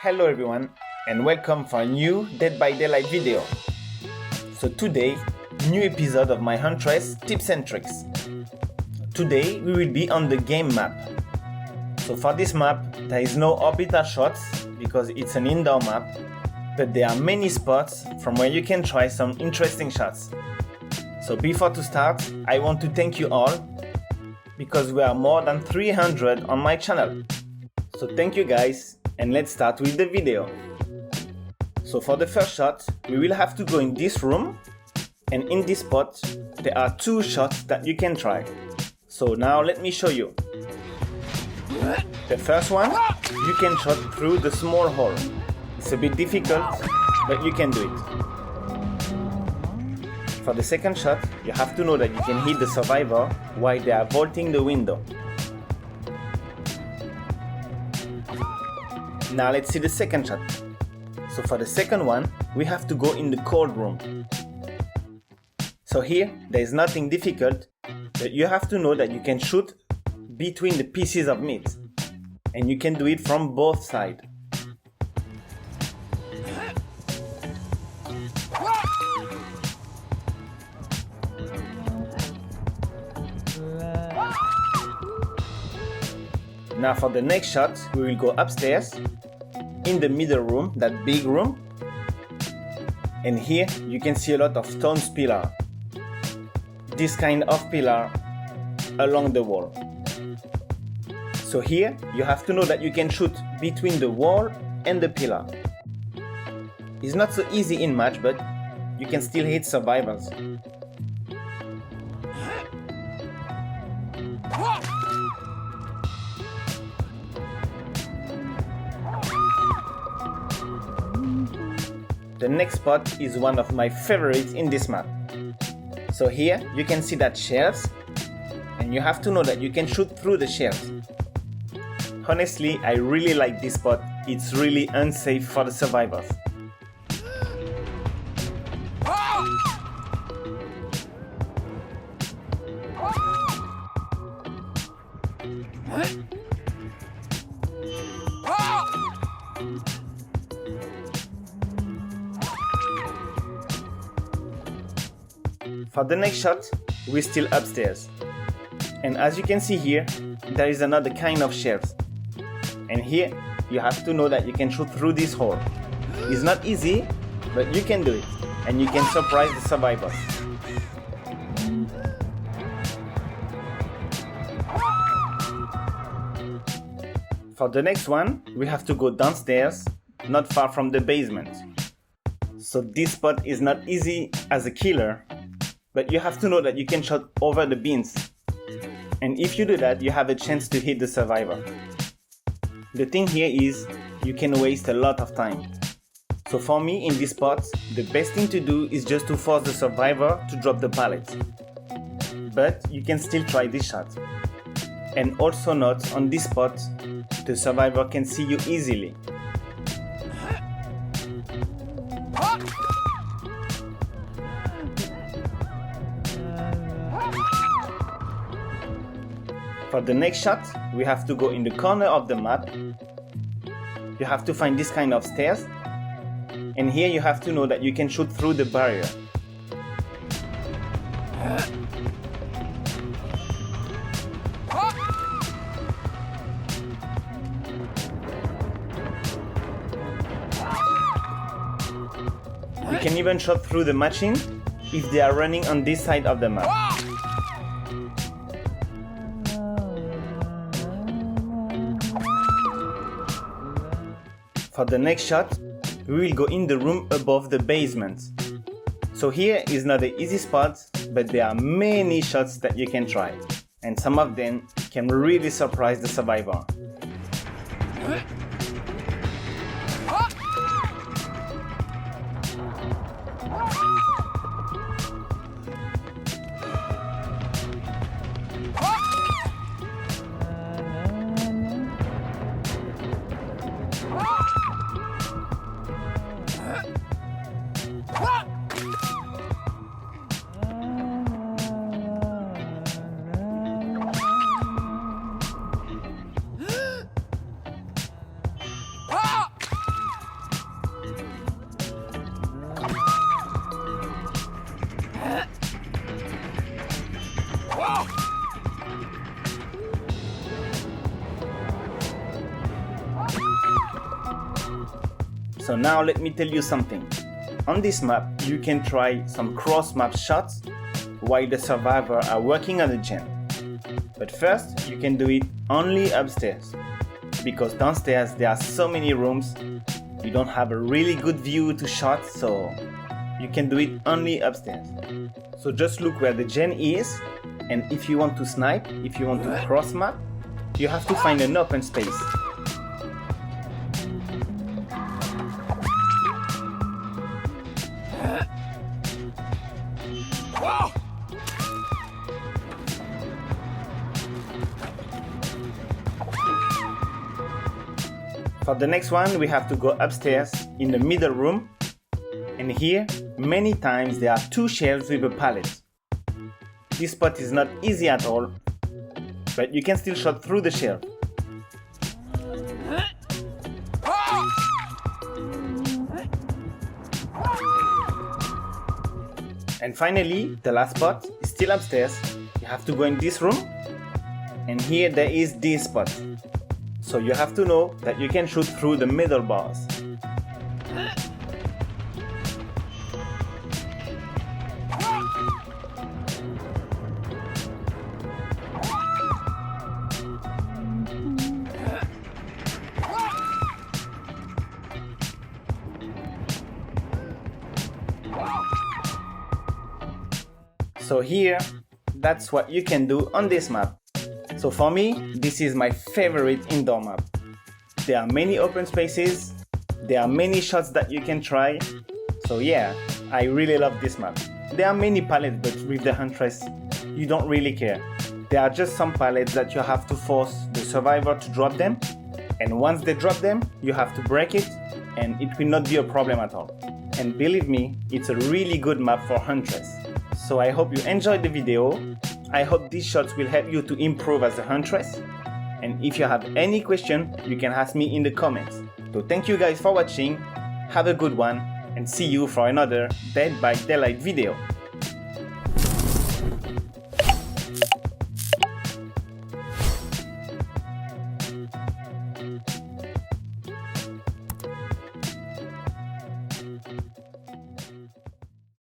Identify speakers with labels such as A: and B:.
A: Hello everyone and welcome for a new Dead by Daylight video. So today, new episode of my Huntress tips and tricks. Today we will be on the game map. So for this map, there is no orbital shots because it's an indoor map, but there are many spots from where you can try some interesting shots. So before to start, I want to thank you all because we are more than 300 on my channel. So thank you guys. And let's start with the video. So for the first shot, we will have to go in this room, and in this spot, there are two shots that you can try. So now let me show you. The first one, you can shot through the small hole. It's a bit difficult, but you can do it. For the second shot, you have to know that you can hit the survivor while they are vaulting the window. Now let's see the second shot. So for the second one, we have to go in the cold room. So here, there is nothing difficult, but you have to know that you can shoot between the pieces of meat. And you can do it from both sides. Now for the next shot, we will go upstairs, in the middle room, that big room. And here you can see a lot of stone pillar. This kind of pillar along the wall. So here you have to know that you can shoot between the wall and the pillar. It's not so easy in match, but you can still hit survivors. The next spot is one of my favorites in this map. So here you can see that shells, and you have to know that you can shoot through the shells. Honestly, I really like this spot. It's really unsafe for the survivors. For the next shot, we're still upstairs. And as you can see here, there is another kind of shells. And here, you have to know that you can shoot through this hole. It's not easy, but you can do it. And you can surprise the survivors. For the next one, we have to go downstairs, not far from the basement. So this spot is not easy as a killer, but you have to know that you can shot over the bins. And if you do that, you have a chance to hit the survivor. The thing here is, you can waste a lot of time. So for me, in this spot, the best thing to do is just to force the survivor to drop the pallet. But you can still try this shot. And also note, on this spot, the survivor can see you easily. For the next shot, we have to go in the corner of the map. You have to find this kind of stairs. And here you have to know that you can shoot through the barrier. You can even shot through the machine if they are running on this side of the map. For the next shot, we will go in the room above the basement. So here is not an easy spot, but there are many shots that you can try. And some of them can really surprise the survivor. So now let me tell you something. On this map, you can try some cross-map shots while the survivors are working on the gen. But first, you can do it only upstairs, because downstairs there are so many rooms, you don't have a really good view to shot, so you can do it only upstairs. So just look where the gen is, and if you want to snipe, if you want to cross map, you have to find an open space. For the next one, we have to go upstairs in the middle room, and here many times there are two shelves with a pallet. This spot is not easy at all, but you can still shot through the shelf. And finally, the last spot is still upstairs. You have to go in this room, and here there is this spot. So you have to know that you can shoot through the middle bars. So here, that's what you can do on this map. So for me, this is my favorite indoor map. There are many open spaces, there are many shots that you can try. So yeah, I really love this map. There are many pallets, but with the Huntress, you don't really care. There are just some pallets that you have to force the survivor to drop them. And once they drop them, you have to break it, and it will not be a problem at all. And believe me, it's a really good map for Huntress. So I hope you enjoyed the video. I hope these shots will help you to improve as a Huntress. And if you have any question, you can ask me in the comments. So thank you guys for watching, have a good one, and see you for another Dead by Daylight video.